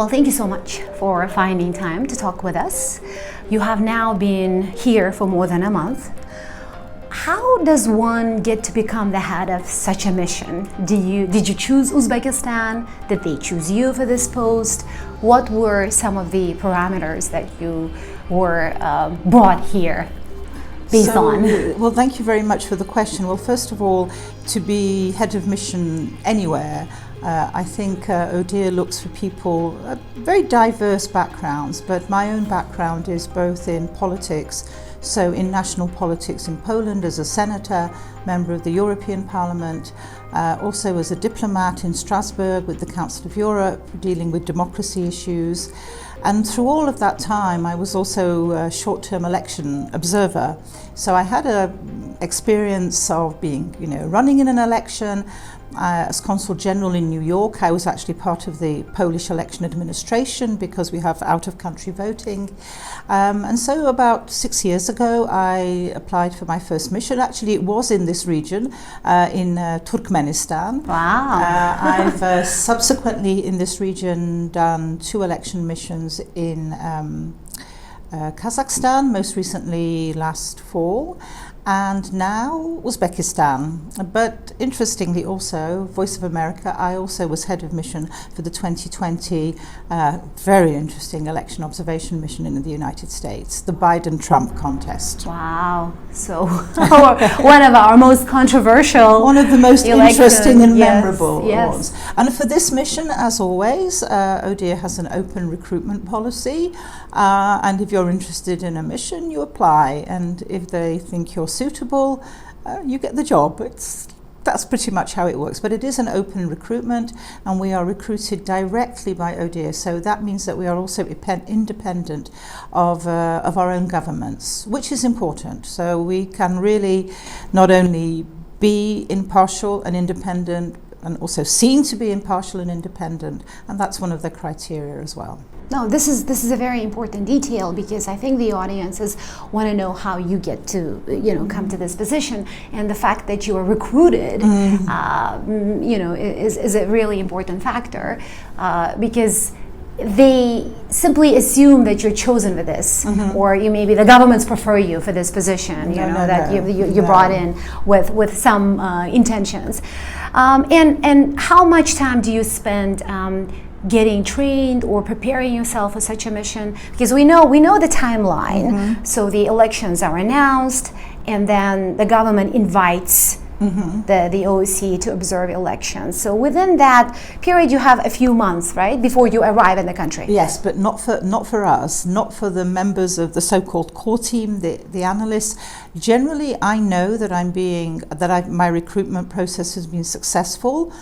Well, thank you so much for finding time to talk with us. You have now been here for more than a month. How does one get to become the head of such a mission? Did you choose Uzbekistan? Did they choose you for this post? What were some of the parameters that you were brought here based on? Well, thank you very much for the question. Well, first of all, to be head of mission anywhere, I think ODIHR looks for people, very diverse backgrounds, but my own background is both in politics, so in national politics in Poland as a senator, member of the European Parliament, also as a diplomat in Strasbourg with the Council of Europe, dealing with democracy issues. And through all of that time, I was also a short-term election observer. So I had an experience of being, running in an election. As Consul General in New York, I was actually part of the Polish election administration because we have out-of-country voting. And so about 6 years ago, I applied for my first mission. Actually, it was in this region, in Turkmenistan. Wow. I've subsequently in this region done 2 election missions in Kazakhstan, most recently last fall, and now Uzbekistan. But interestingly also, Voice of America, I also was head of mission for the 2020 very interesting election observation mission in the United States, the Biden-Trump contest. Wow. So one of our most controversial One of the most interesting and memorable yes. ones. And for this mission, as always, ODIHR has an open recruitment policy. And if you're interested in a mission, you apply. And if they think you're suitable, you get the job. That's pretty much how it works. But it is an open recruitment, and we are recruited directly by ODIHR. So that means that we are also independent of our own governments, which is important. So we can really not only be impartial and independent, and also seen to be impartial and independent, and that's one of the criteria as well. No, this is a very important detail, because I think the audiences want to know how you get to come to this position, and the fact that you are recruited is a really important factor, because they simply assume that you're chosen for this, or maybe the governments prefer you for this position. You're brought in with some intentions. And how much time do you spend getting trained or preparing yourself for such a mission? Because we know the timeline. So the elections are announced, and then the government invites the OSCE to observe elections. So within that period, you have a few months, right, before you arrive in the country. Yes, but not for us, not for the members of the so-called core team, the analysts. Generally, I know that my recruitment process has been successful,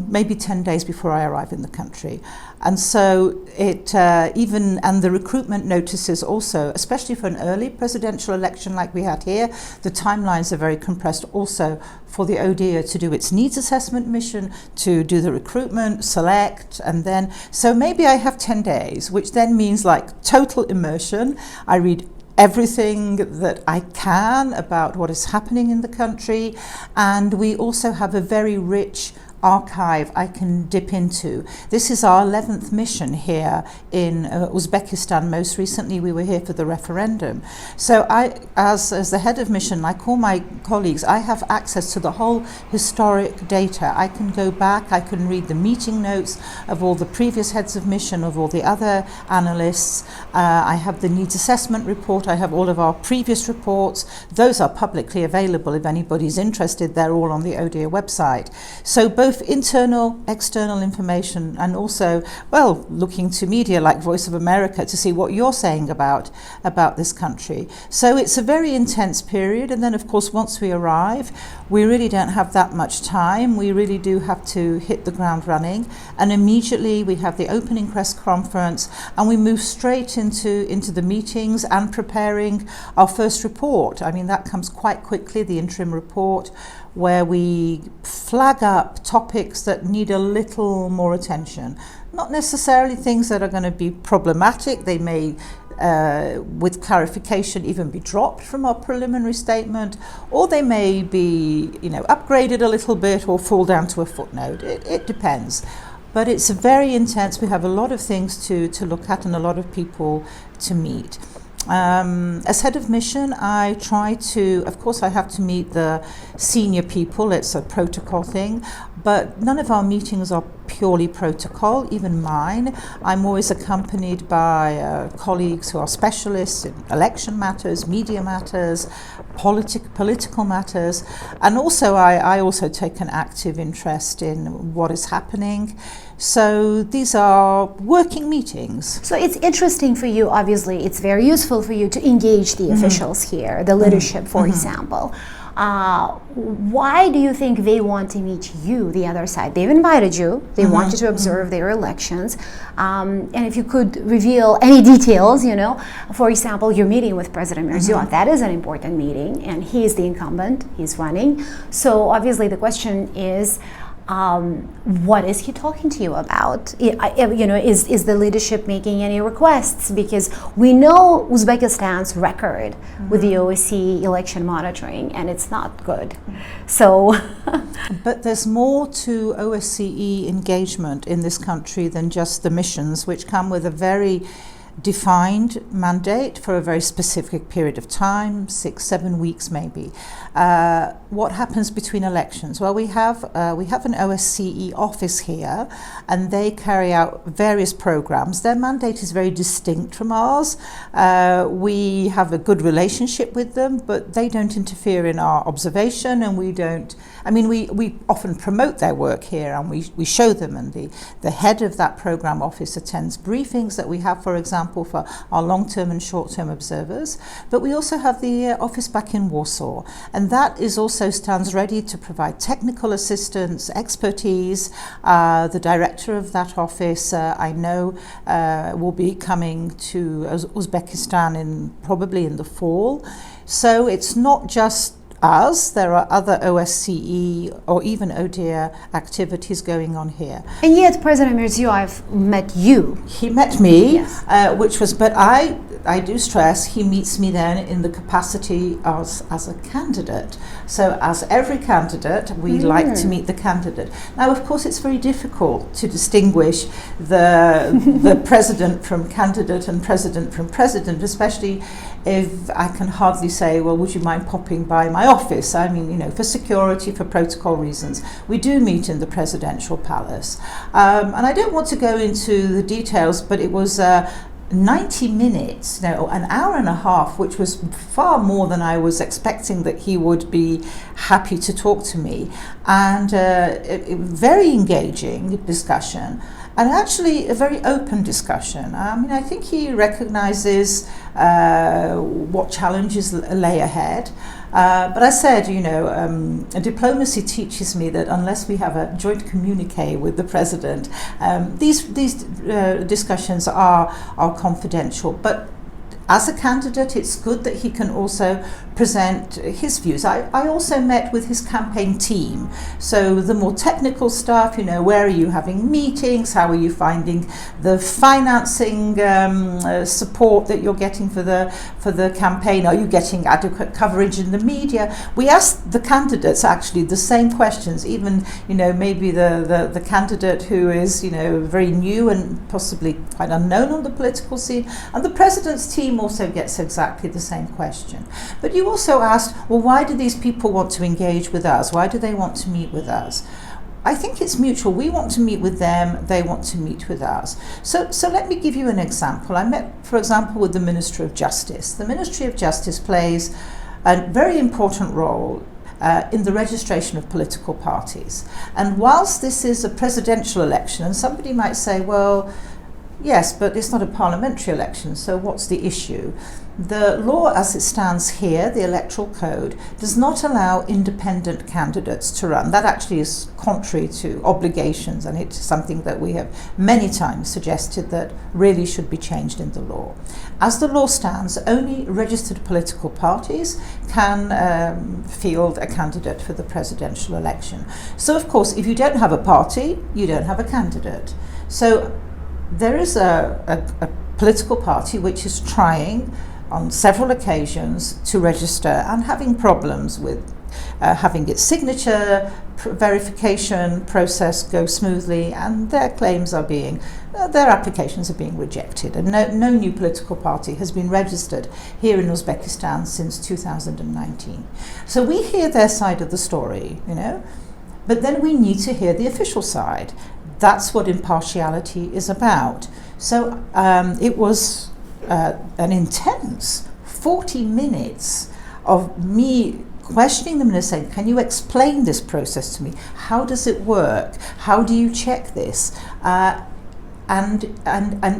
maybe 10 days before I arrive in the country. And so and the recruitment notices also, especially for an early presidential election like we had here, the timelines are very compressed also for the ODIHR to do its needs assessment mission, to do the recruitment, select, and then, so maybe I have 10 days, which then means like total immersion. I read everything that I can about what is happening in the country, and we also have a very rich archive I can dip into. This is our 11th mission here in Uzbekistan. Most recently we were here for the referendum. So I, as the head of mission, like all my colleagues, I have access to the whole historic data. I can go back, I can read the meeting notes of all the previous heads of mission, of all the other analysts. I have the needs assessment report, I have all of our previous reports. Those are publicly available if anybody's interested. They're all on the ODIHR website. So both internal, external information, and also, looking to media like Voice of America to see what you're saying about this country. So it's a very intense period, and then of course once we arrive, we really don't have that much time. We really do have to hit the ground running, and immediately we have the opening press conference, and we move straight into the meetings and preparing our first report. I mean, that comes quite quickly, the interim report, where we flag up topics that need a little more attention. Not necessarily things that are going to be problematic. They may, with clarification, even be dropped from our preliminary statement, or they may be, upgraded a little bit or fall down to a footnote. It depends. but it's very intense. We have a lot of things to look at and a lot of people to meet. As head of mission, I try to, of course, I have to meet the senior people. It's a protocol thing, but none of our meetings are purely protocol, even mine. I'm always accompanied by colleagues who are specialists in election matters, media matters, political matters, and also I also take an active interest in what is happening. So these are working meetings. So it's interesting for you, obviously, it's very useful for you to engage the officials here, the leadership, for example. Why do you think they want to meet you, the other side? They've invited you, they want you to observe their elections, and if you could reveal any details, you know, for example, you're meeting with President Mirziyoyev, that is an important meeting, and he is the incumbent, he's running. So obviously the question is, what is he talking to you about? You know, is the leadership making any requests? Because we know Uzbekistan's record with the OSCE election monitoring, and it's not good. So, but there's more to OSCE engagement in this country than just the missions, which come with a very defined mandate for a very specific period of time, 6-7 weeks maybe. What happens between elections? Well, we have an OSCE office here, and they carry out various programs. Their mandate is very distinct from ours. We have a good relationship with them, but they don't interfere in our observation, and we don't. I mean, we often promote their work here, and we show them, and the head of that program office attends briefings that we have, for example, for our long-term and short-term observers. But we also have the office back in Warsaw, and that is also stands ready to provide technical assistance, expertise. The director of that office, I know, will be coming to Uzbekistan probably in the fall. So it's not just us, there are other OSCE or even ODIHR activities going on here. And yet President Mirziyoyev met you. He met me, yes. Which was, but I do stress, he meets me then in the capacity as a candidate. So as every candidate, we like to meet the candidate. Now, of course, it's very difficult to distinguish the president from candidate and president from president, especially if I can hardly say, well, would you mind popping by my office? I mean, you know, for security, for protocol reasons, we do meet in the presidential palace. And I don't want to go into the details, but it was 90 minutes, no, an hour and a half, which was far more than I was expecting that he would be happy to talk to me. And very engaging discussion. And actually a very open discussion. I mean, I think he recognizes what challenges lay ahead. But I said, you know, diplomacy teaches me that unless we have a joint communique with the president, these discussions are confidential. But as a candidate, it's good that he can also present his views. I also met with his campaign team. So the more technical stuff, you know, where are you having meetings? How are you finding the financing support that you're getting for the campaign? Are you getting adequate coverage in the media? We asked the candidates actually the same questions, even, you know, maybe the candidate who is, you know, very new and possibly quite unknown on the political scene. And the president's team also gets exactly the same question. But you also asked, well, why do these people want to engage with us? Why do they want to meet with us? I think it's mutual. We want to meet with them, they want to meet with us. So let me give you an example. I met, for example, with the Minister of Justice. The Ministry of Justice plays a very important role in the registration of political parties. And whilst this is a presidential election, and somebody might say, well, yes, but it's not a parliamentary election, so what's the issue? The law as it stands here, the electoral code, does not allow independent candidates to run. That actually is contrary to obligations, and it's something that we have many times suggested that really should be changed in the law. As the law stands, only registered political parties can field a candidate for the presidential election. So of course, if you don't have a party, you don't have a candidate. So there is a political party which is trying on several occasions to register and having problems with having its signature verification process go smoothly, and their claims are being, their applications are being rejected, and no new political party has been registered here in Uzbekistan since 2019. So we hear their side of the story, you know, but then we need to hear the official side. That's what impartiality is about. So it was an intense 40 minutes of me questioning the minister, saying, can you explain this process to me? How does it work? How do you check this? And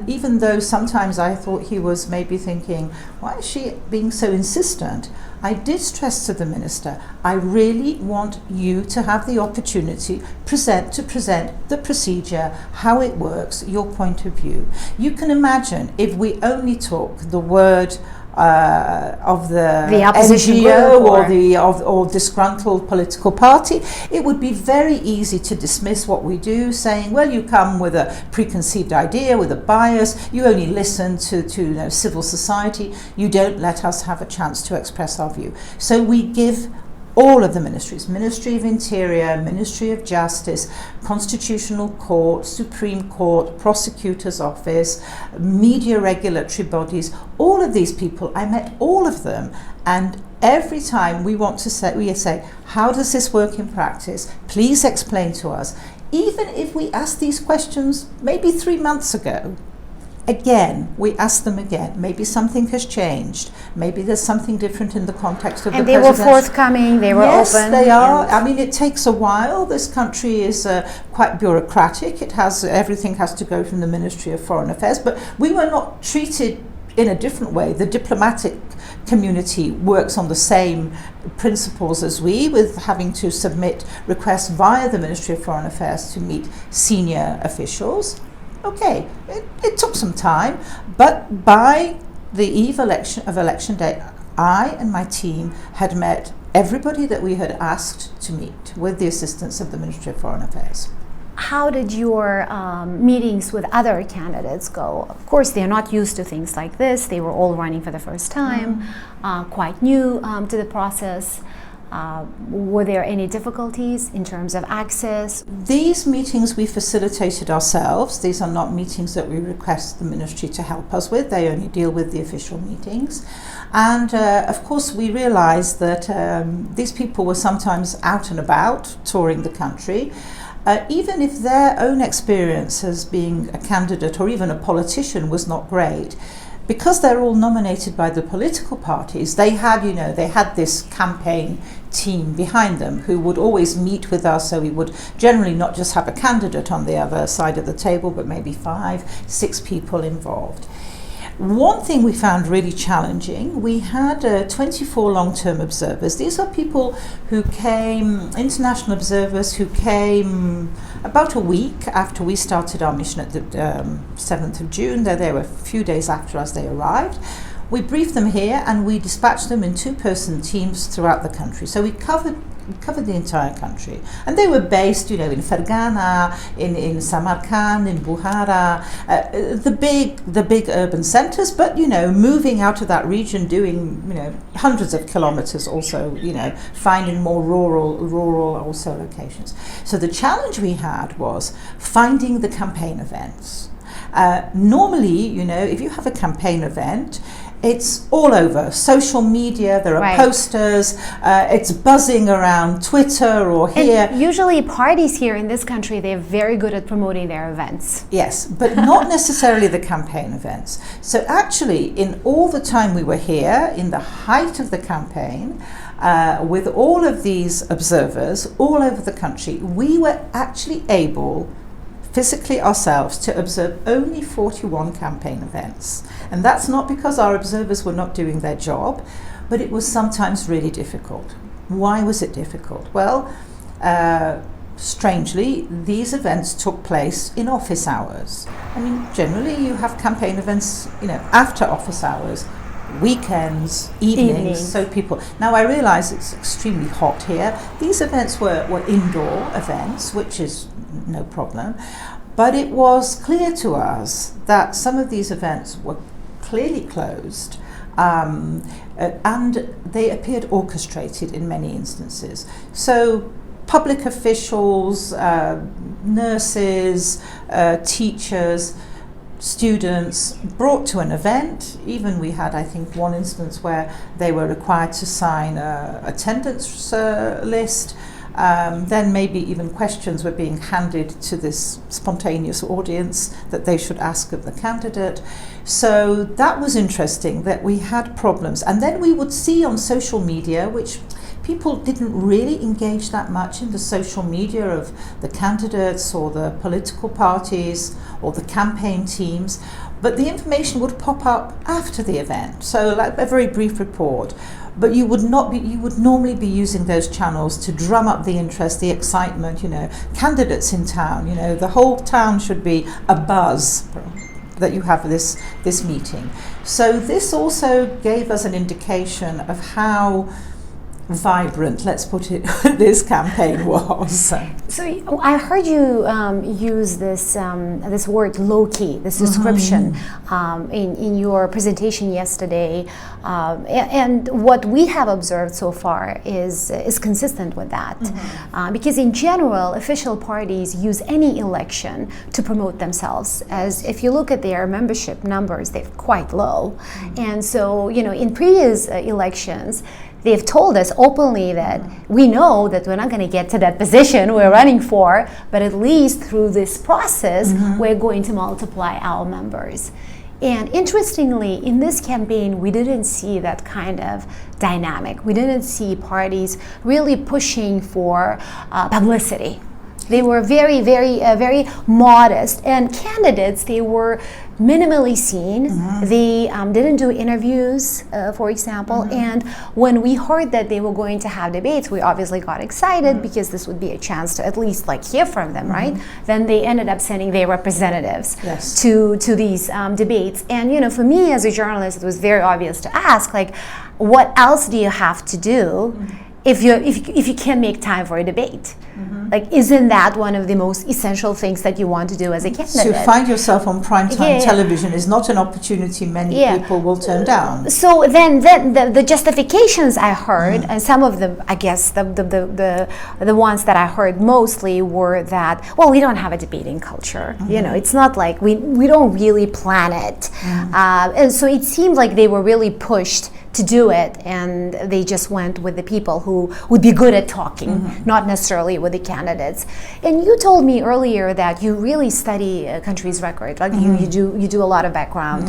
even though sometimes I thought he was maybe thinking, why is she being so insistent? I did stress to the minister, I really want you to have the opportunity to present the procedure, how it works, your point of view. You can imagine if we only took the word of the opposition NGO or disgruntled political party, it would be very easy to dismiss what we do, saying, well, you come with a preconceived idea, with a bias, you only listen to you know, civil society, you don't let us have a chance to express our view. So we give all of the ministries, Ministry of Interior, Ministry of Justice, Constitutional Court, Supreme Court, Prosecutor's Office, media regulatory bodies, all of these people, I met all of them, and every time we say, how does this work in practice? Please explain to us. Even if we asked these questions maybe 3 months ago, again, we ask them again. Maybe something has changed. Maybe there's something different in the context of and the they were forthcoming, they were yes, open. Yes, they are. I mean, it takes a while. This country is quite bureaucratic. Everything has to go from the Ministry of Foreign Affairs. But we were not treated in a different way. The diplomatic community works on the same principles as we, with having to submit requests via the Ministry of Foreign Affairs to meet senior officials. Okay, it took some time, but by the eve of election day, I and my team had met everybody that we had asked to meet with the assistance of the Ministry of Foreign Affairs. How did your meetings with other candidates go? Of course, they're not used to things like this. They were all running for the first time, quite new to the process. Were there any difficulties in terms of access? These meetings we facilitated ourselves. These are not meetings that we request the ministry to help us with. They only deal with the official meetings. And of course we realized that these people were sometimes out and about, touring the country. Even if their own experience as being a candidate or even a politician was not great, because they're all nominated by the political parties, they had this campaign team behind them who would always meet with us, so we would generally not just have a candidate on the other side of the table, but maybe 5, 6 people involved. One thing we found really challenging, we had 24 long-term observers. These are people who came, international observers who came about a week after we started our mission at the 7th of June. They were a few days after us they arrived. We briefed them here and we dispatched them in 2-person teams throughout the country. So we covered the entire country, and they were based, in Fergana, in Samarkand, in Bukhara, the big urban centres. But moving out of that region, doing hundreds of kilometres, also finding more rural also locations. So the challenge we had was finding the campaign events. Normally, if you have a campaign event, it's all over social media, there are posters, it's buzzing around Twitter or here. And usually parties here in this country, they're very good at promoting their events. Yes, but not necessarily the campaign events. So actually, in all the time we were here, in the height of the campaign, with all of these observers all over the country, we were actually able physically ourselves to observe only 41 campaign events. And that's not because our observers were not doing their job, but it was sometimes really difficult. Why was it difficult? Well, strangely, these events took place in office hours. I mean, generally you have campaign events, after office hours, weekends, evenings. So people. Now I realise it's extremely hot here. These events were indoor events, which is no problem. But it was clear to us that some of these events were clearly closed, and they appeared orchestrated in many instances. So public officials, nurses, teachers, students brought to an event. Even we had, I think, one instance where they were required to sign a attendance list. Then maybe even questions were being handed to this spontaneous audience that they should ask of the candidate. So that was interesting, that we had problems. And then we would see on social media, which people didn't really engage that much in the social media of the candidates or the political parties or the campaign teams, but the information would pop up after the event. So like a very brief report. But you would normally be using those channels to drum up the interest, the excitement, candidates in town, the whole town should be abuzz that you have this meeting. So this also gave us an indication of how vibrant, let's put it, this campaign was. So I heard you use this word Lowkey, this description in your presentation yesterday, and what we have observed so far is consistent with that, because in general official parties use any election to promote themselves, as if you look at their membership numbers, they're quite low, and so in previous elections they've told us openly that we know that we're not going to get to that position we're running for, but at least through this process, we're going to multiply our members. And interestingly, in this campaign, we didn't see that kind of dynamic. We didn't see parties really pushing for publicity. They were very, very modest, and candidates, they were minimally seen. They didn't do interviews, for example, and when we heard that they were going to have debates, we obviously got excited because this would be a chance to at least hear from them, right? Then they ended up sending their representatives to these debates, and for me as a journalist, it was very obvious to ask, what else do you have to do if you can't make time for a debate? Isn't that one of the most essential things that you want to do as a candidate? To find yourself on primetime television is not an opportunity many people will turn down. So then the justifications I heard, and some of them, I guess, the ones that I heard mostly were that, well, we don't have a debating culture. It's not like we don't really plan it. And so it seemed like they were really pushed to do it, and they just went with the people who would be good at talking, not necessarily with the candidates. And you told me earlier that you really study a country's record, you do a lot of background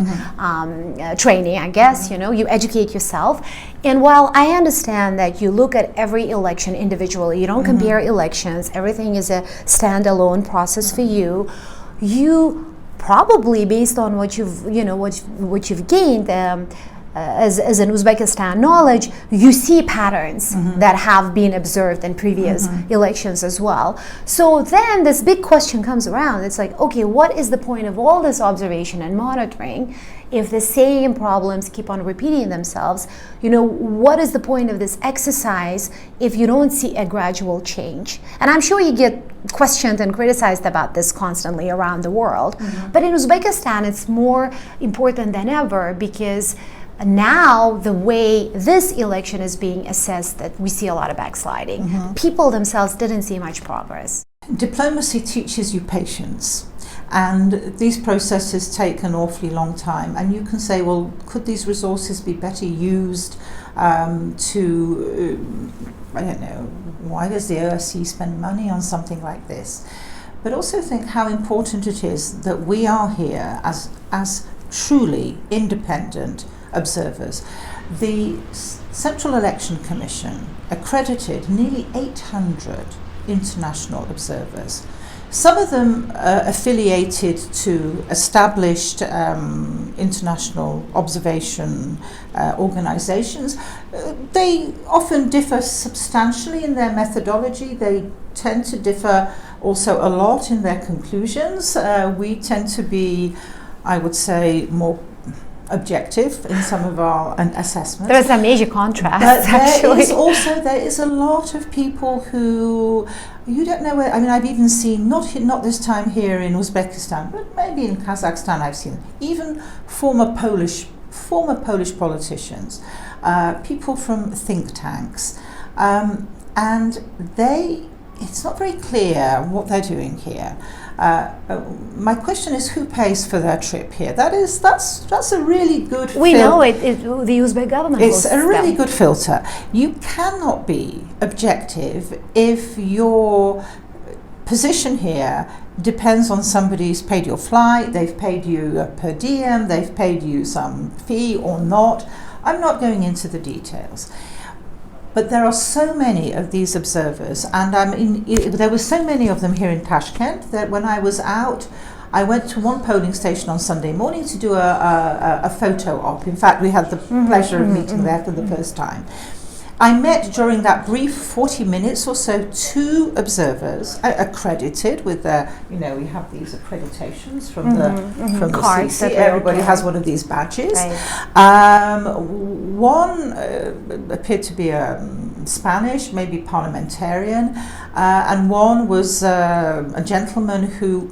training, I guess, you educate yourself. And while I understand that you look at every election individually, you don't compare elections, everything is a standalone process for you, you probably, based on what you've gained, as an Uzbekistan knowledge, you see patterns that have been observed in previous elections as well. So then this big question comes around. It's like, okay, what is the point of all this observation and monitoring if the same problems keep on repeating themselves? What is the point of this exercise if you don't see a gradual change? And I'm sure you get questioned and criticized about this constantly around the world. But in Uzbekistan, it's more important than ever, because now the way this election is being assessed, that we see a lot of backsliding. People themselves didn't see much progress. Diplomacy teaches you patience, and these processes take an awfully long time, and you can say, well, could these resources be better used to I don't know, why does the OSCE spend money on something like this? But also think how important it is that we are here as truly independent observers. The Central Election Commission accredited nearly 800 international observers. Some of them affiliated to established international observation organizations. They often differ substantially in their methodology. They tend to differ also a lot in their conclusions. We tend to be, I would say, more objective in some of our assessments. There is a major contrast, actually. There is a lot of people who you don't know where. I mean, I've even seen not this time here in Uzbekistan, but maybe in Kazakhstan. I've seen even former Polish politicians, people from think tanks, and they it's not very clear what they're doing here. My question is, who pays for their trip here? That's a really good. We know the Uzbek government. It's a really good filter. You cannot be objective if your position here depends on somebody's paid your flight, they've paid you a per diem, they've paid you some fee or not. I'm not going into the details. But there are so many of these observers, and there were so many of them here in Tashkent that when I was out, I went to one polling station on Sunday morning to do a photo op. In fact, we had the pleasure of meeting there for the first time. I met during that brief 40 minutes or so 2 observers accredited with their, we have these accreditations from the cards. Everybody has one of these badges. Right. One appeared to be Spanish, maybe parliamentarian, and one was a gentleman who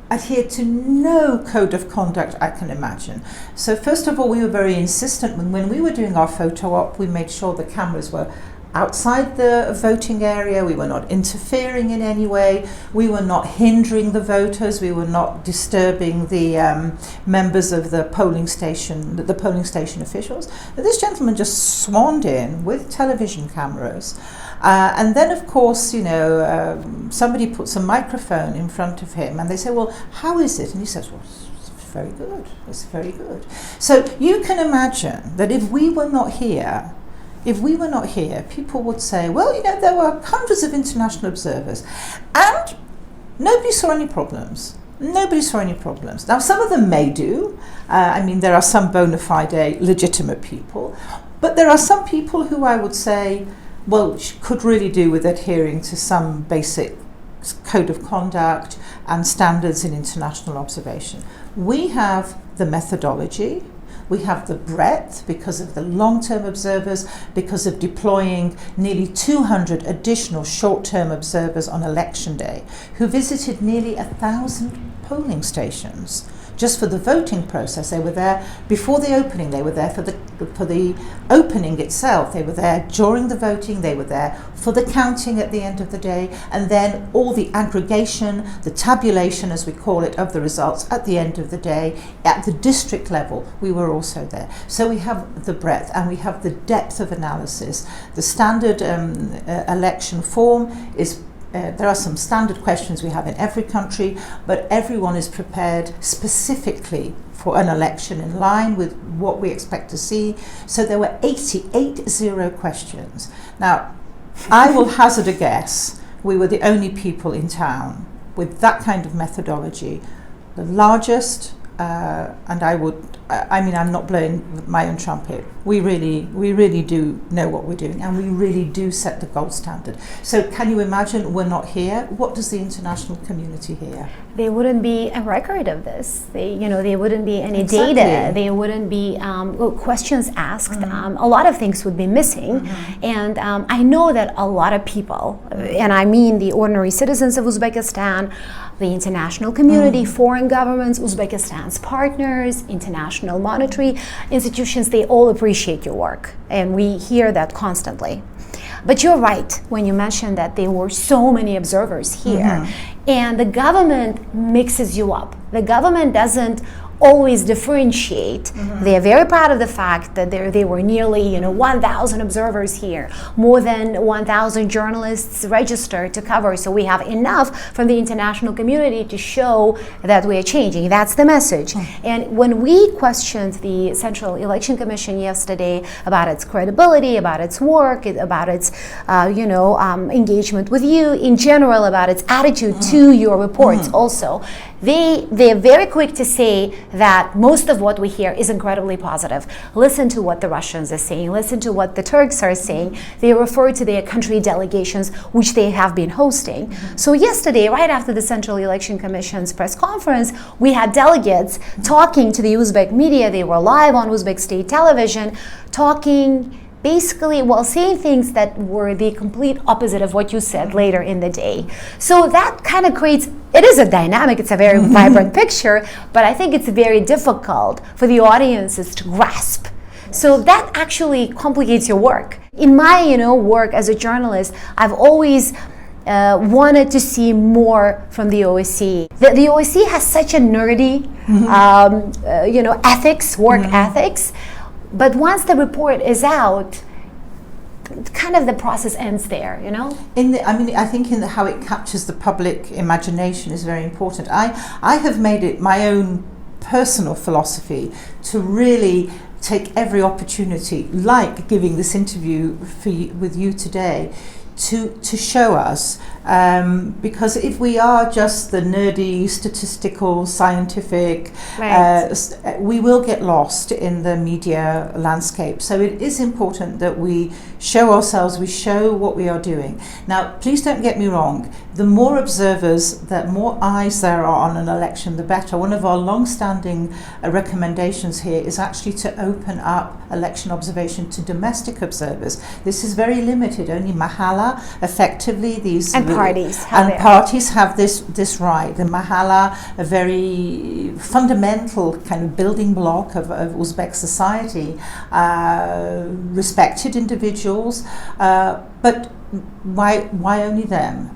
adhered to no code of conduct I can imagine. So first of all, we were very insistent when we were doing our photo op, we made sure the cameras were outside the voting area, we were not interfering in any way, we were not hindering the voters, we were not disturbing the members of the polling station officials. But this gentleman just swarmed in with television cameras. And then, of course, somebody puts a microphone in front of him and they say, well, how is it? And he says, well, it's very good. It's very good. So you can imagine that if we were not here, people would say, well, there were hundreds of international observers and nobody saw any problems. Nobody saw any problems. Now, some of them may do. There are some bona fide legitimate people, but there are some people who I would say, well, could really do with adhering to some basic code of conduct and standards in international observation. We have the methodology, we have the breadth because of the long-term observers, because of deploying nearly 200 additional short-term observers on election day, who visited nearly 1,000 polling stations. Just for the voting process, they were there before the opening, they were there for the opening itself, they were there during the voting, they were there for the counting at the end of the day, and then all the aggregation, the tabulation as we call it, of the results at the end of the day. At the district level, we were also there. So we have the breadth and we have the depth of analysis. The standard election form is there are some standard questions we have in every country, but everyone is prepared specifically for an election in line with what we expect to see. So there were 80 questions. Now, I will hazard a guess, we were the only people in town with that kind of methodology, the largest, and I'm not blowing my own trumpet. We really do know what we're doing, and we really do set the gold standard. So can you imagine we're not here? What does the international community hear? There wouldn't be a record of this. There wouldn't be any Exactly. data. There wouldn't be questions asked. A lot of things would be missing. And I know that a lot of people, and I mean the ordinary citizens of Uzbekistan, the international community, foreign governments, Uzbekistan's partners, international monetary institutions, they all appreciate your work. And we hear that constantly. But you're right when you mentioned that there were so many observers here. And the government mixes you up. The government doesn't always differentiate. They're very proud of the fact that there were nearly 1,000 observers here, more than 1,000 journalists registered to cover. So we have enough from the international community to show that we are changing. That's the message. And when we questioned the Central Election Commission yesterday about its credibility, about its work, about its engagement with you, in general about its attitude to your reports also, they're very quick to say that most of what we hear is incredibly positive. Listen to what the Russians are saying, listen to what the Turks are saying. They refer to their country delegations, which they have been hosting. So yesterday, right after the Central Election Commission's press conference, we had delegates talking to the Uzbek media. They were live on Uzbek state television, talking basically, saying things that were the complete opposite of what you said later in the day. So that kind of creates, it is a dynamic, it's a very vibrant picture, but I think it's very difficult for the audiences to grasp. So that actually complicates your work. In my work as a journalist, I've always wanted to see more from the OSCE. The OSCE has such a nerdy, ethics, work ethics, but once the report is out, kind of the process ends there, I think how it captures the public imagination is very important. I have made it my own personal philosophy to really take every opportunity, like giving this interview with you today, to show us, because if we are just the nerdy, statistical, scientific, we will get lost in the media landscape. So it is important that we show ourselves, we show what we are doing. Now, please don't get me wrong, the more observers, the more eyes there are on an election, the better. One of our long-standing recommendations here is actually to open up election observation to domestic observers. This is very limited, only Mahala, effectively, these parties have this right. The Mahala, a very fundamental kind of building block of Uzbek society, respected individuals, but why only them?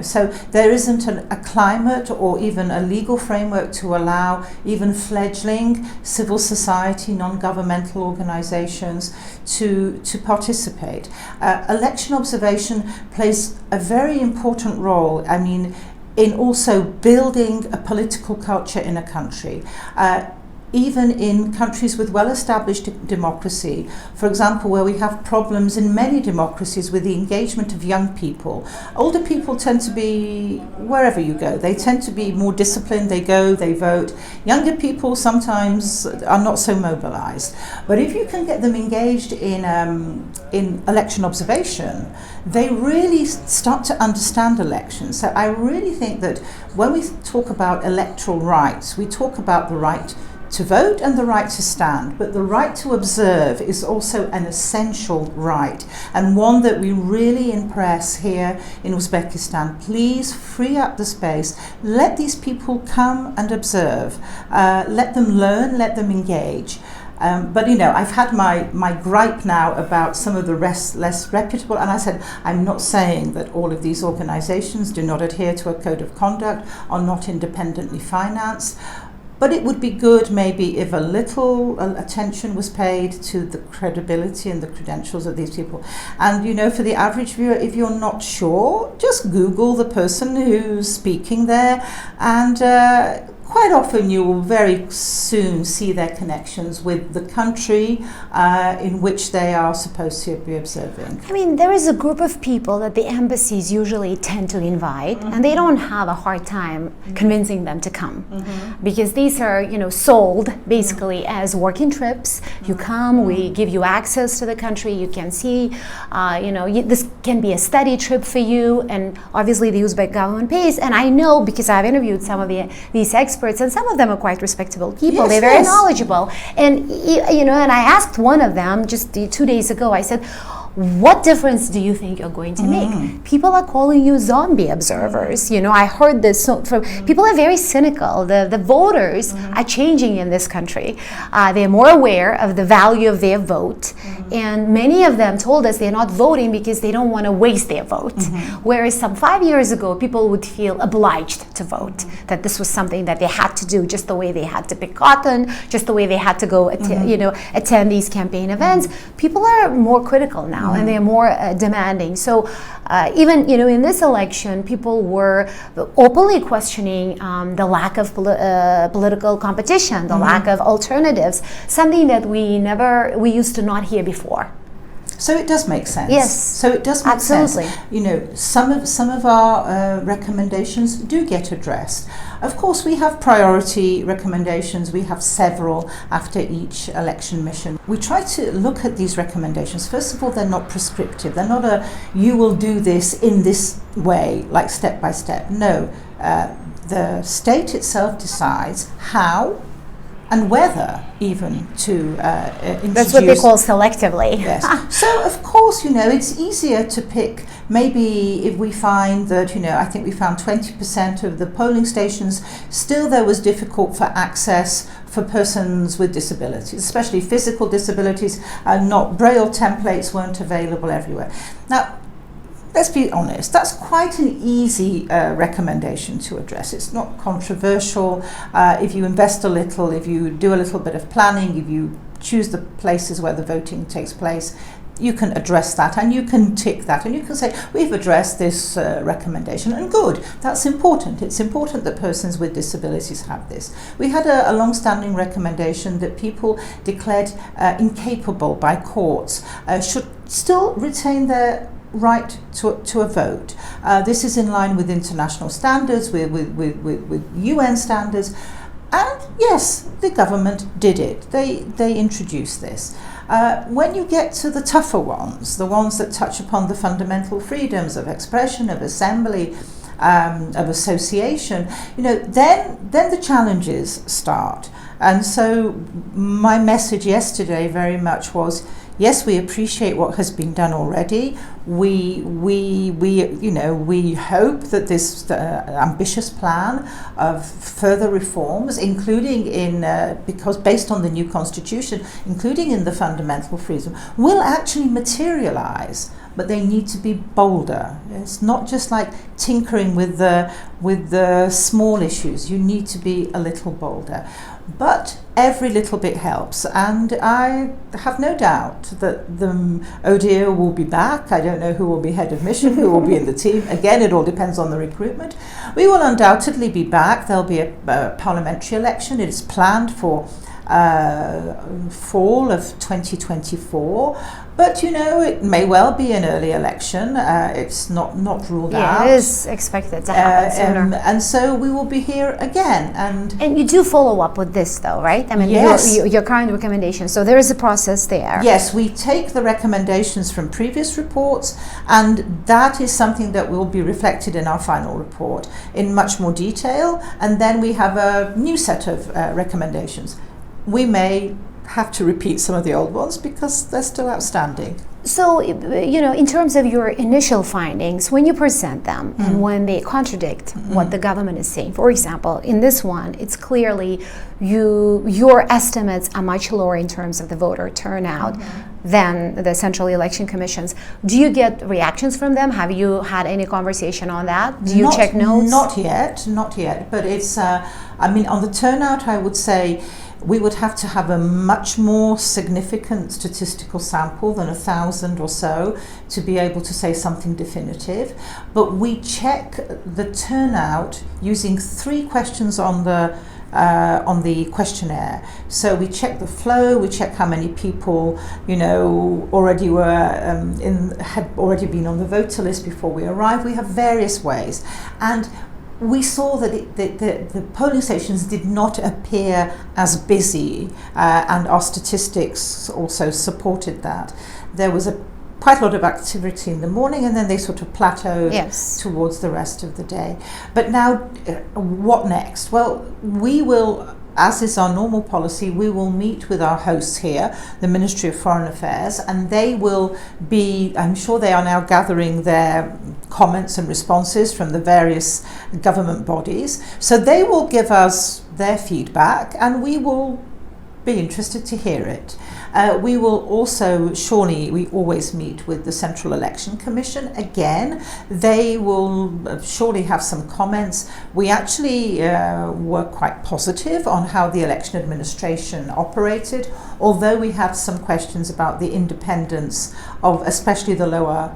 So there isn't a climate or even a legal framework to allow even fledgling civil society, non-governmental organizations to participate. Election observation plays a very important role, in also building a political culture in a country. Even in countries with well-established democracy, for example, where we have problems in many democracies with the engagement of young people. Older people tend to be, wherever you go, they tend to be more disciplined, they go, they vote. Younger people sometimes are not so mobilized. But if you can get them engaged in election observation, they really start to understand elections. So I really think that when we talk about electoral rights, we talk about the right to vote and the right to stand, but the right to observe is also an essential right, and one that we really impress here in Uzbekistan. Please free up the space, let these people come and observe, let them learn, let them engage. But I've had my gripe now about some of the less reputable, and I said, I'm not saying that all of these organizations do not adhere to a code of conduct, are not independently financed, but it would be good maybe if a little attention was paid to the credibility and the credentials of these people. And for the average viewer, if you're not sure, just Google the person who's speaking there, and quite often you will very soon see their connections with the country in which they are supposed to be observing. There is a group of people that the embassies usually tend to invite, and they don't have a hard time convincing them to come, because these are, sold basically as working trips. You come, we give you access to the country, you can see, this can be a study trip for you, and obviously the Uzbek government pays. And I know, because I've interviewed some of these experts, and some of them are quite respectable people. They're very knowledgeable. And and I asked one of them just 2 days ago, I said, what difference do you think you're going to make? People are calling you zombie observers. I heard this from people are very cynical. The voters are changing in this country. They're more aware of the value of their vote. And many of them told us they're not voting because they don't want to waste their vote. Whereas some 5 years ago, people would feel obliged to vote, that this was something that they had to do, just the way they had to pick cotton, just the way they had to go attend these campaign events. People are more critical now. And they're more demanding. So even in this election, people were openly questioning the lack of political competition, the lack of alternatives, something that we used to not hear before. So it does make sense. Yes. So it does make absolutely. sense. Some of our recommendations do get addressed. Of course, we have priority recommendations. We have several after each election mission. We try to look at these recommendations. First of all, they're not prescriptive. They're not you will do this in this way, like step by step. No, the state itself decides how and whether even to introduce. That's what they call selectively. Yes. So of course, it's easier to pick. Maybe if we find that, I think we found 20% of the polling stations, still there was difficult for access for persons with disabilities, especially physical disabilities, not Braille templates weren't available everywhere. Now, let's be honest, that's quite an easy recommendation to address. It's not controversial. If you invest a little, if you do a little bit of planning, if you choose the places where the voting takes place, you can address that and you can tick that and you can say, we've addressed this recommendation, and good, that's important. It's important that persons with disabilities have this. We had a long-standing recommendation that people declared incapable by courts should still retain their right to a vote. This is in line with international standards, with UN standards, and yes, the government did it. They introduced this. When you get to the tougher ones, the ones that touch upon the fundamental freedoms of expression, of assembly, of association, then the challenges start. And so my message yesterday very much was, yes, we appreciate what has been done already. We hope that this ambitious plan of further reforms, including because based on the new constitution, including in the fundamental freedom, will actually materialize. But they need to be bolder. It's not just like tinkering with the small issues. You need to be a little bolder. But every little bit helps, and I have no doubt that the ODIHR will be back. I don't know who will be head of mission, who will be in the team. Again, it all depends on the recruitment. We will undoubtedly be back. There'll be a parliamentary election. It is planned for fall of 2024, but it may well be an early election. It's not ruled out. Yeah, it is expected to happen sooner. And so we will be here again. And you do follow up with this, though, right? I mean, yes. your current recommendation. So there is a process there. Yes, we take the recommendations from previous reports, and that is something that will be reflected in our final report in much more detail. And then we have a new set of recommendations. We may have to repeat some of the old ones because they're still outstanding. So, in terms of your initial findings, when you present them and when they contradict what the government is saying, for example, in this one, it's clearly your estimates are much lower in terms of the voter turnout than the Central Election Commission's. Do you get reactions from them? Have you had any conversation on that? Do you check notes? Not yet. But it's, on the turnout, I would say we would have to have a much more significant statistical sample than 1,000 or so to be able to say something definitive. But we check the turnout using 3 questions on the questionnaire. So we check the flow, we check how many people already had already been on the voter list before we arrived. We have various ways, and we saw that the polling stations did not appear as busy, and our statistics also supported that. There was quite a lot of activity in the morning, and then they sort of plateaued towards the rest of the day. But now, what next? Well, we will, as is our normal policy, we will meet with our hosts here, the Ministry of Foreign Affairs, and they will be, I'm sure they are now gathering their comments and responses from the various government bodies. So they will give us their feedback, and we will be interested to hear it. We will also, surely, we always meet with the Central Election Commission. Again, they will surely have some comments. We actually were quite positive on how the election administration operated, although we had some questions about the independence of especially the lower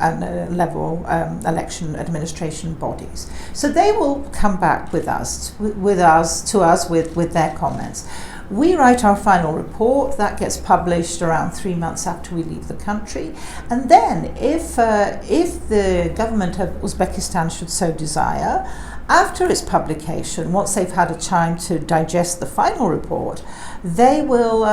level election administration bodies. So they will come back to us with their comments. We write our final report. That gets published around 3 months after we leave the country. And then if the government of Uzbekistan should so desire, after its publication, once they've had a time to digest the final report, they will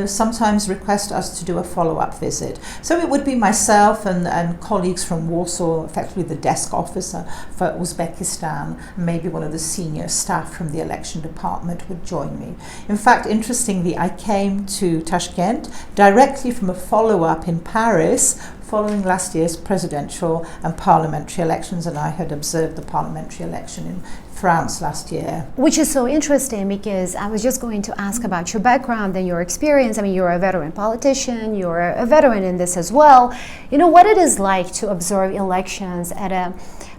sometimes request us to do a follow-up visit. So it would be myself and colleagues from Warsaw, effectively the desk officer for Uzbekistan, maybe one of the senior staff from the election department would join me. In fact, interestingly, I came to Tashkent directly from a follow-up in Paris following last year's presidential and parliamentary elections, and I had observed the parliamentary election in France last year. Which is so interesting, because I was just going to ask about your background and your experience. I mean, you're a veteran politician, you're a veteran in this as well. You know, what it is like to observe elections at a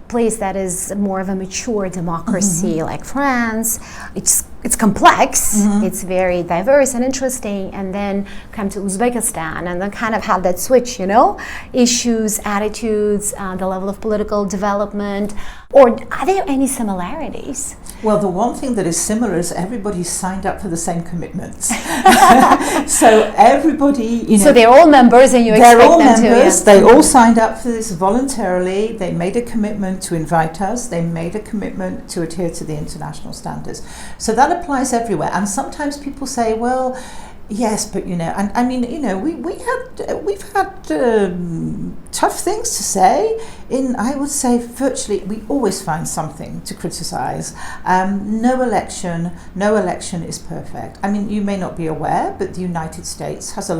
place that is more of a mature democracy like France. It's complex, it's very diverse and interesting, and then come to Uzbekistan and then kind of have that switch, you know, issues, attitudes, the level of political development, or are there any similarities? Well, the one thing that is similar is everybody signed up for the same commitments. So everybody, you know. So they're all members, and you expect them to. They're all members. They all signed up for this voluntarily. They made a commitment to invite us. They made a commitment to adhere to the international standards. So that applies everywhere. And sometimes people say, well, yes, but you know, and I mean, you know, we've had tough things to say. I would say virtually, we always find something to criticise. No election is perfect. I mean, you may not be aware, but the United States has a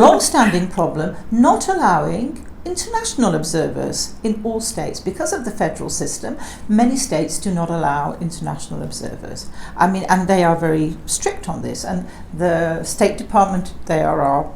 long-standing problem not allowing international observers in all states. Because of the federal system, many states do not allow international observers. I mean, and they are very strict on this. And the State Department, they are our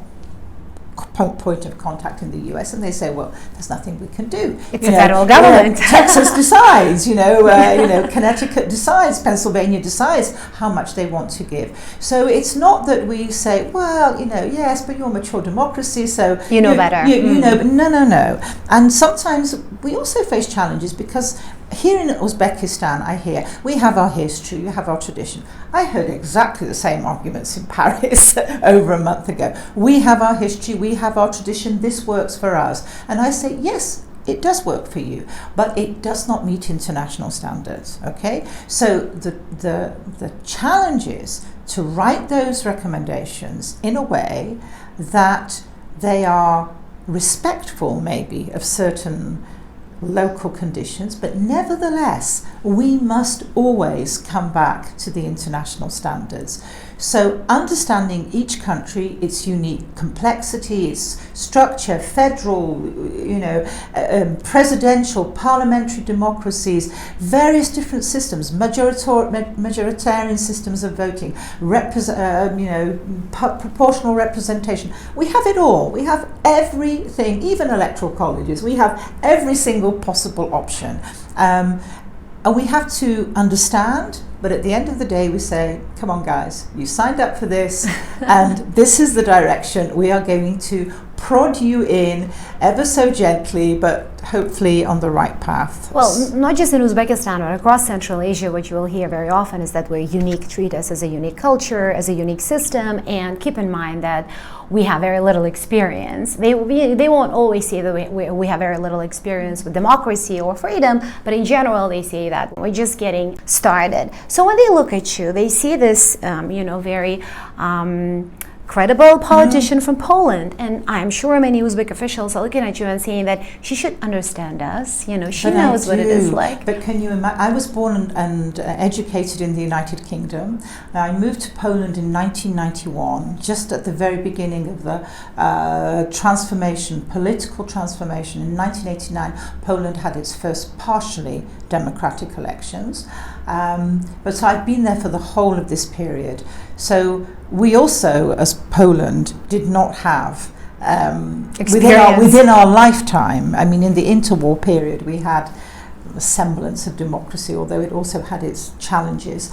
point of contact in the US, and they say, well, there's nothing we can do. It's the federal government. Texas decides, Connecticut decides, Pennsylvania decides how much they want to give. So it's not that we say, well, yes, but you're a mature democracy, so you know better. You know, but no. And sometimes we also face challenges, because here in Uzbekistan, I hear, we have our history, we have our tradition. I heard exactly the same arguments in Paris over a month ago. We have our history, we have our tradition, this works for us. And I say, yes, it does work for you, but it does not meet international standards, okay? So the challenge is to write those recommendations in a way that they are respectful, maybe, of certain local conditions, but nevertheless we must always come back to the international standards. So understanding each country, its unique complexity, its structure, federal, presidential, parliamentary democracies, various different systems, majoritarian systems of voting, proportional representation. We have it all. We have everything, even electoral colleges. We have every single possible option. And we have to understand, but at the end of the day we say, come on guys, you signed up for this and this is the direction. We are going to prod you in ever so gently, but hopefully on the right path. Well, not just in Uzbekistan, but across Central Asia, what you will hear very often is that we're unique, treat us as a unique culture, as a unique system, and keep in mind that we have very little experience. They won't always say that we have very little experience with democracy or freedom, but in general they say that we're just getting started. So when they look at you, they see this, very credible politician from Poland, and I'm sure many Uzbek officials are looking at you and saying that she should understand us. She knows what it is like. But can you imagine? I was born and educated in the United Kingdom. I moved to Poland in 1991, just at the very beginning of the political transformation. In 1989, Poland had its first partially democratic elections. But I've been there for the whole of this period. So we also, as Poland, did not have within our lifetime. I mean, in the interwar period, we had a semblance of democracy, although it also had its challenges.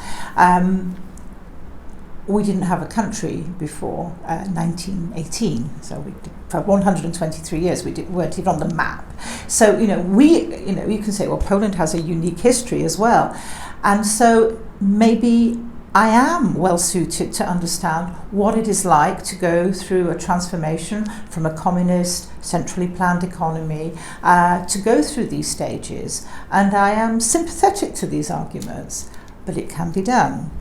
We didn't have a country before 1918, so for 123 years we weren't even on the map. So you can say, well, Poland has a unique history as well, and so maybe I am well suited to understand what it is like to go through a transformation from a communist, centrally planned economy, to go through these stages. And I am sympathetic to these arguments, but it can be done.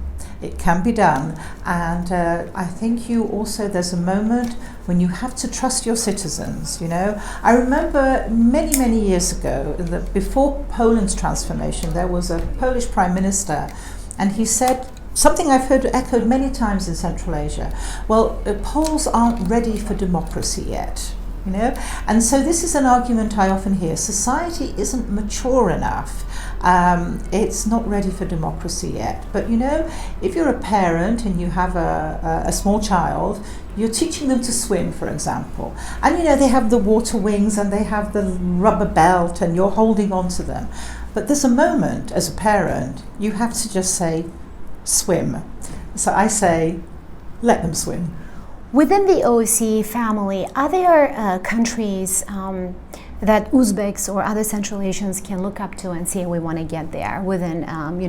It can be done. And I think there's a moment when you have to trust your citizens, I remember many, many years ago, before Poland's transformation, there was a Polish Prime Minister, and he said something I've heard echoed many times in Central Asia. Well, Poles aren't ready for democracy yet. you know. And so this is an argument I often hear. Society isn't mature enough. It's not ready for democracy yet. But you know, if you're a parent and you have a small child, you're teaching them to swim, for example. And you know, they have the water wings and they have the rubber belt and you're holding on to them. But there's a moment as a parent, you have to just say, swim. So I say, let them swim. Within the OSCE family, are there countries that Uzbeks or other Central Asians can look up to and say we want to get there within,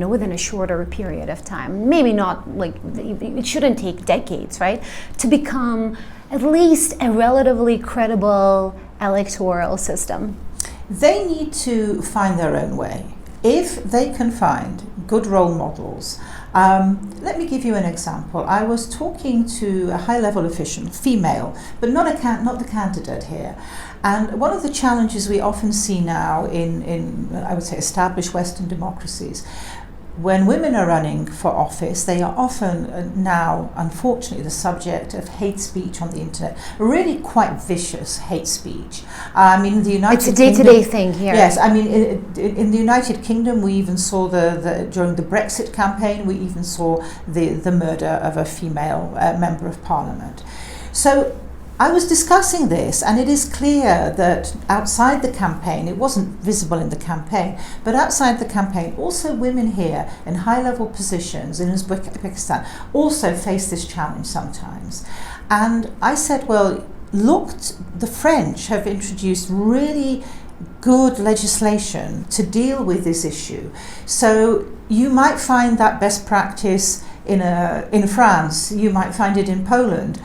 within a shorter period of time? Maybe not like it shouldn't take decades, right? To become at least a relatively credible electoral system. They need to find their own way. If they can find good role models, let me give you an example. I was talking to a high-level official, female, but not the candidate here. And one of the challenges we often see now in I would say, established Western democracies, when women are running for office, they are often now, unfortunately, the subject of hate speech on the internet. Really quite vicious hate speech. I mean, the United Kingdom... It's a day-to-day thing here. Yes, I mean, in the United Kingdom, we even saw during the Brexit campaign, we even saw the murder of a female member of parliament. So I was discussing this, and it is clear that outside the campaign, it wasn't visible in the campaign, but outside the campaign, also women here in high-level positions in Uzbekistan also face this challenge sometimes. And I said, well, look, the French have introduced really good legislation to deal with this issue. So you might find that best practice in France, you might find it in Poland.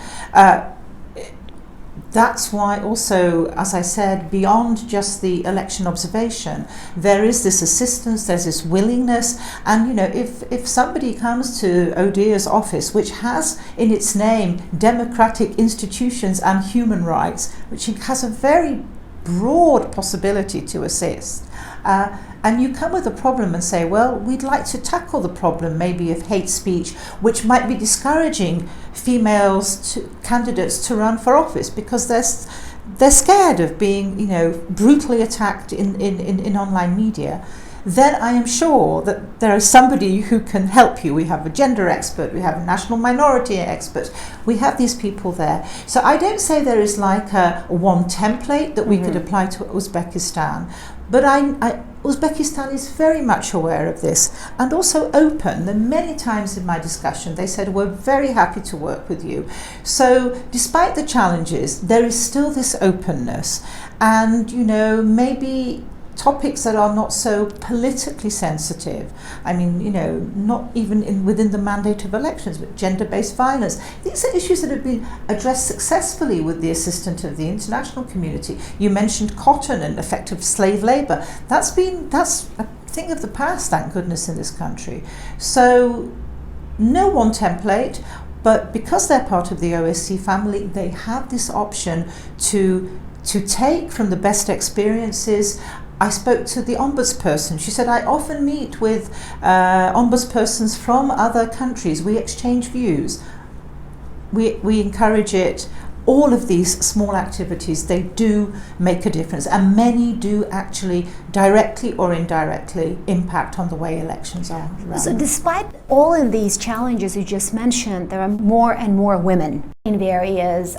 That's why also, as I said, beyond just the election observation, there is this assistance, there's this willingness. And you know, if somebody comes to ODIHR's office, which has in its name democratic institutions and human rights, which has a very broad possibility to assist, and you come with a problem and say, well, we'd like to tackle the problem maybe of hate speech, which might be discouraging candidates to run for office because they're scared of being, you know, brutally attacked in online media. Then I am sure that there is somebody who can help you. We have a gender expert, we have a national minority expert, we have these people there. So I don't say there is like a one template that we could apply to Uzbekistan, but Uzbekistan is very much aware of this and also open. And many times in my discussion they said, we're very happy to work with you. So despite the challenges, there is still this openness, and you know, maybe topics that are not so politically sensitive. I mean, you know, not even within the mandate of elections, but gender-based violence. These are issues that have been addressed successfully with the assistance of the international community. You mentioned cotton and effective slave labour. That's a thing of the past, thank goodness, in this country. So no one template, but because they're part of the OSCE family, they have this option to take from the best experiences. I spoke to the ombudsperson. She said, I often meet with ombudspersons from other countries. We exchange views. We encourage it. All of these small activities, they do make a difference, and many do actually directly or indirectly impact on the way elections are run. So despite all of these challenges you just mentioned, there are more and more women in various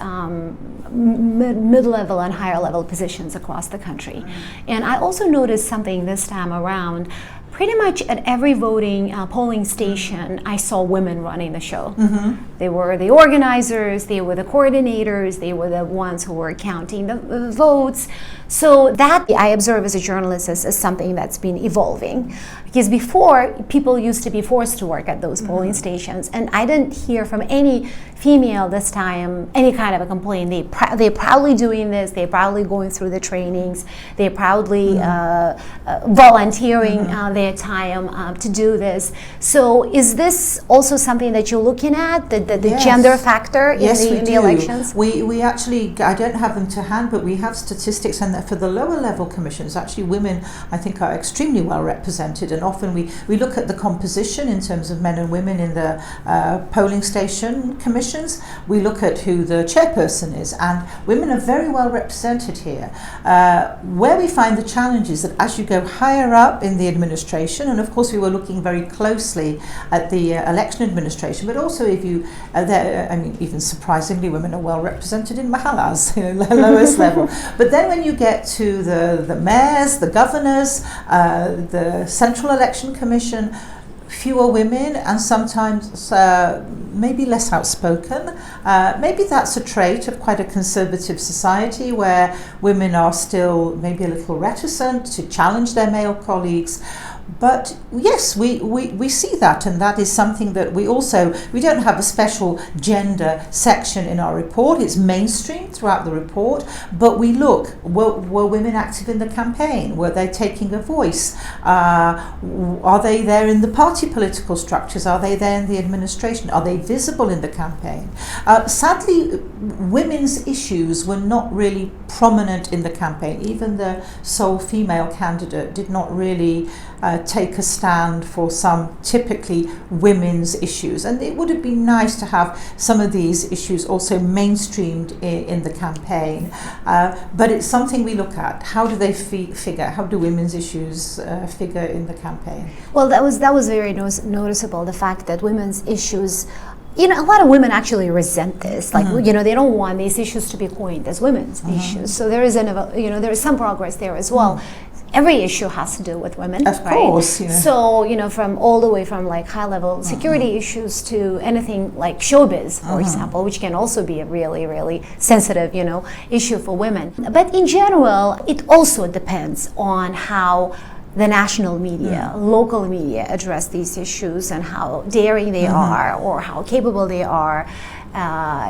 mid-level and higher level positions across the country. And I also noticed something this time around. Pretty much at every polling station, I saw women running the show. They were the organizers, they were the coordinators, they were the ones who were counting the votes. So that I observe as a journalist as something that's been evolving. Because before, people used to be forced to work at those polling stations, and I didn't hear from any female this time any kind of a complaint. They're proudly doing this, they're proudly going through the trainings, they're proudly volunteering their their time to do this. So is this also something that you're looking at, the Yes. gender factor in, Yes, in the elections? We actually, I don't have them to hand, but we have statistics, and for the lower level commissions, actually women, I think, are extremely well represented, and often we look at the composition in terms of men and women in the polling station commissions. We look at who the chairperson is, and women are very well represented here. Where we find the challenge is that as you go higher up in the administration, and of course we were looking very closely at the election administration, but also if you, I mean, even surprisingly, women are well represented in mahallas, the lowest level. But then when you get to the mayors, the governors, the Central Election Commission, fewer women, and sometimes maybe less outspoken. Maybe that's a trait of quite a conservative society where women are still maybe a little reticent to challenge their male colleagues. But yes, we see that, and that is something that we don't have a special gender section in our report. It's mainstream throughout the report, but we look, were women active in the campaign? Were they taking a voice? Are they there in the party political structures? Are they there in the administration? Are they visible in the campaign? Sadly, women's issues were not really prominent in the campaign. Even the sole female candidate did not really take a stand for some typically women's issues, and it would have been nice to have some of these issues also mainstreamed in the campaign, but it's something we look at. How do they figure? How do women's issues figure in the campaign? Well, that was very noticeable, the fact that women's issues, a lot of women actually resent this. Like, they don't want these issues to be coined as women's issues. So there is there is some progress there as well. Every issue has to do with women, of course. So from all the way from like high-level security issues to anything like showbiz, for example, which can also be a really, really sensitive, issue for women. But in general, it also depends on how the national media, local media address these issues and how daring they are or how capable they are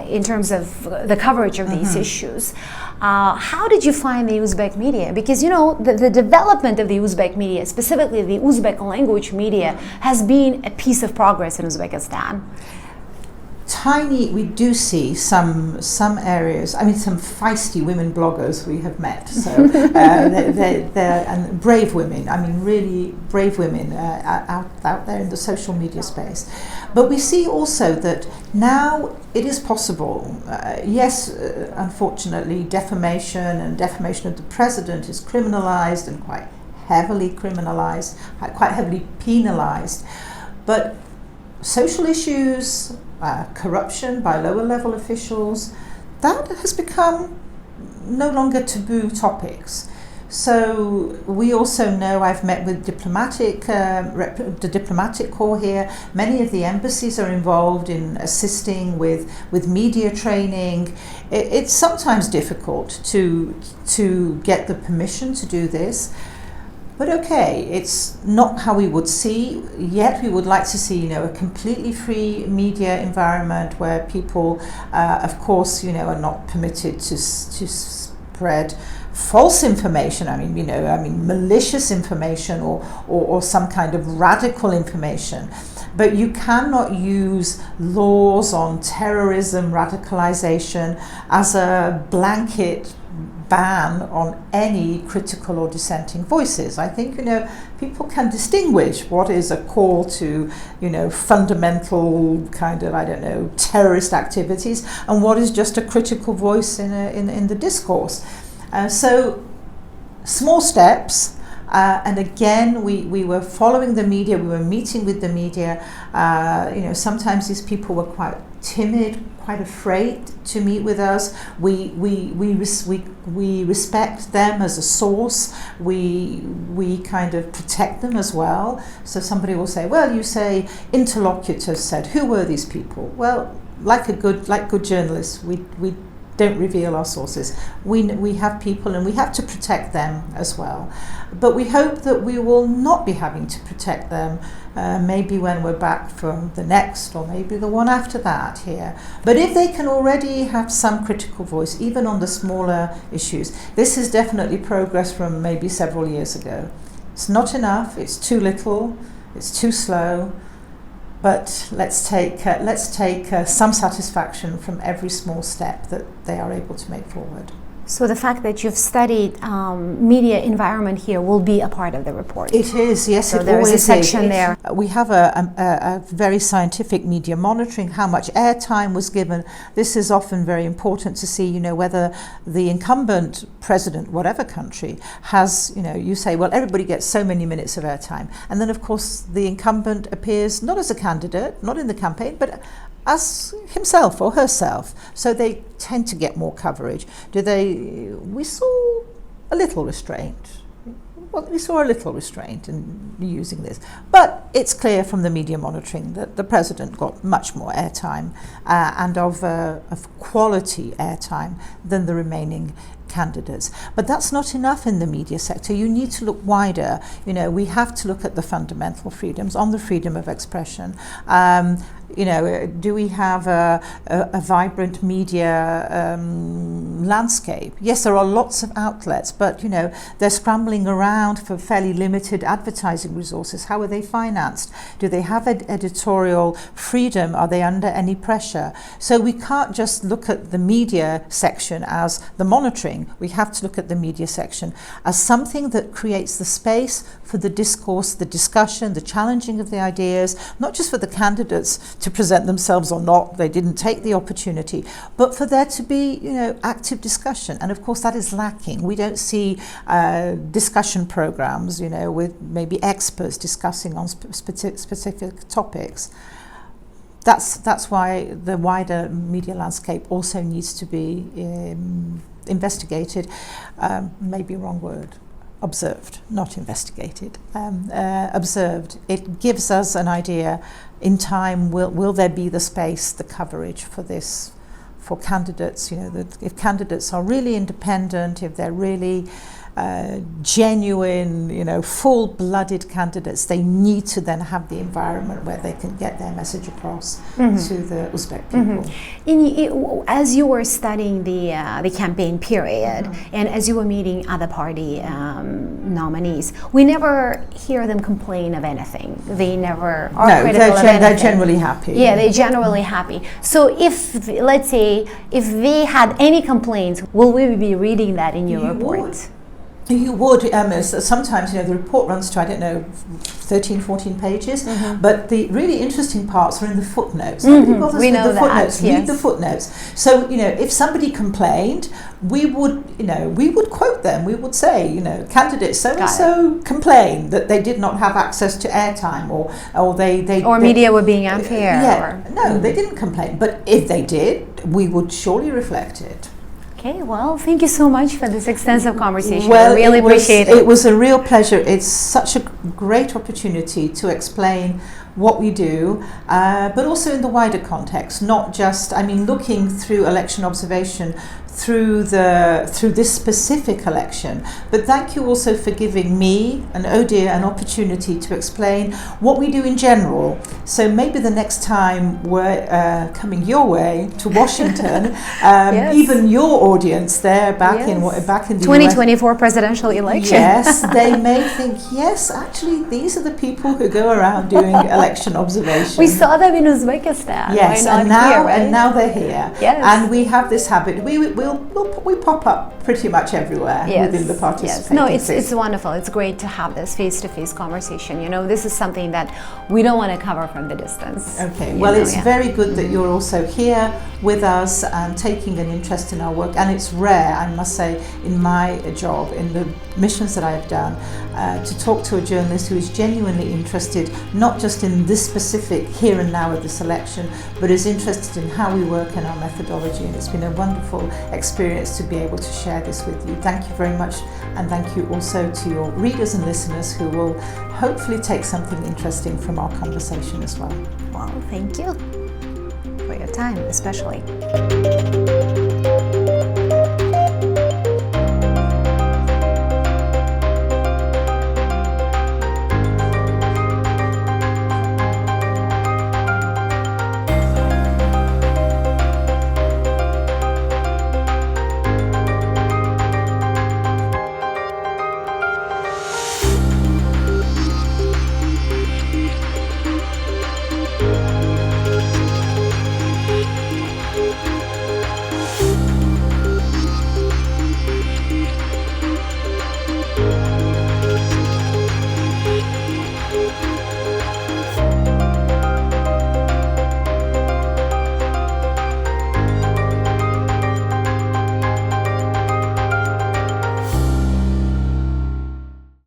in terms of the coverage of these issues. How did you find the Uzbek media? Because the development of the Uzbek media, specifically the Uzbek language media, has been a piece of progress in Uzbekistan. We do see some areas. I mean, some feisty women bloggers we have met. So they're and brave women. I mean, really brave women out there in the social media space. But we see also that now it is possible. Yes, unfortunately, defamation and defamation of the president is criminalized and quite heavily criminalized, quite heavily penalized. But social issues, corruption by lower level officials, that has become no longer taboo topics. So we also know, I've met with the diplomatic corps here. Many of the embassies are involved in assisting with media training. It's sometimes difficult to get the permission to do this. But okay, it's not how we would see, yet we would like to see, a completely free media environment where people, of course, are not permitted to spread false information. I mean, malicious information or some kind of radical information. But you cannot use laws on terrorism, radicalization as a blanket ban on any critical or dissenting voices. I think, people can distinguish what is a call to, fundamental kind of, terrorist activities and what is just a critical voice in the discourse. So small steps. And again, we were following the media, we were meeting with the media. Sometimes these people were quite timid, quite afraid to meet with us. We respect them as a source. We kind of protect them as well. So somebody will say, well, you say interlocutors said, who were these people? Well, like good journalists, we don't reveal our sources. We have people and we have to protect them as well. But we hope that we will not be having to protect them maybe when we're back from the next or maybe the one after that here. But if they can already have some critical voice, even on the smaller issues, this is definitely progress from maybe several years ago. It's not enough, it's too little, it's too slow, but let's take some satisfaction from every small step that they are able to make forward. So the fact that you've studied media environment here will be a part of the report. It is, yes, so it there is always a section is. there. We have a very scientific media monitoring, how much airtime was given. This is often very important to see, whether the incumbent president, whatever country, has, you say, well, everybody gets so many minutes of airtime. And then, of course, the incumbent appears not as a candidate, not in the campaign, but as himself or herself, so they tend to get more coverage. We saw a little restraint. Well, we saw a little restraint in using this, but it's clear from the media monitoring that the president got much more airtime and of quality airtime than the remaining candidates. But that's not enough in the media sector. You need to look wider. We have to look at the fundamental freedoms, on the freedom of expression. Do we have a vibrant media landscape? Yes, there are lots of outlets, but they're scrambling around for fairly limited advertising resources. How are they financed? Do they have editorial freedom? Are they under any pressure? So we can't just look at the media section as the monitoring. We have to look at the media section as something that creates the space for the discourse, the discussion, the challenging of the ideas, not just for the candidates to present themselves or not, they didn't take the opportunity, but for there to be, active discussion. And of course that is lacking. We don't see discussion programs, with maybe experts discussing on specific topics. That's why the wider media landscape also needs to be investigated, maybe wrong word. Observed, not investigated, observed. It gives us an idea in time, will there be the space, the coverage for this, for candidates, that if candidates are really independent, if they're really genuine, full-blooded candidates, they need to then have the environment where they can get their message across to the Uzbek people. As you were studying the campaign period, and as you were meeting other party nominees, we never hear them complain of anything. They never are critical of anything. They're generally happy. Yeah, they're generally happy. So if, let's say, if they had any complaints, will we be reading that in your report? You would, sometimes, the report runs to, 13, 14 pages, but the really interesting parts are in the footnotes. We know that, footnotes. Read the footnotes. So, if somebody complained, we would quote them. We would say, candidate so-and-so complained that they did not have access to airtime, or media were being unfair. No, they didn't complain. But if they did, we would surely reflect it. Okay, well, thank you so much for this extensive conversation. Well, I really appreciate it. It was a real pleasure. It's such a great opportunity to explain what we do, but also in the wider context, not just, looking through election observation through this specific election. But thank you also for giving me and ODIHR an opportunity to explain what we do in general. So maybe the next time we're coming your way to Washington, even your audience there back in the 2024 presidential election. Yes, they may think, yes, actually these are the people who go around doing election observation. We saw them in Uzbekistan. Yes, and now they're here. Yes. And we have this habit. We pop up pretty much everywhere within the participating. No, it's wonderful. It's great to have this face-to-face conversation. This is something that we don't want to cover from the distance. Okay, well, it's very good that you're also here with us and taking an interest in our work. And it's rare, I must say, in my job, in the missions that I've done, to talk to a journalist who is genuinely interested, not just in this specific here and now of this election, but is interested in how we work and our methodology. And it's been a wonderful experience to be able to share this with you. Thank you very much, and thank you also to your readers and listeners who will hopefully take something interesting from our conversation as well. Well, thank you for your time, especially.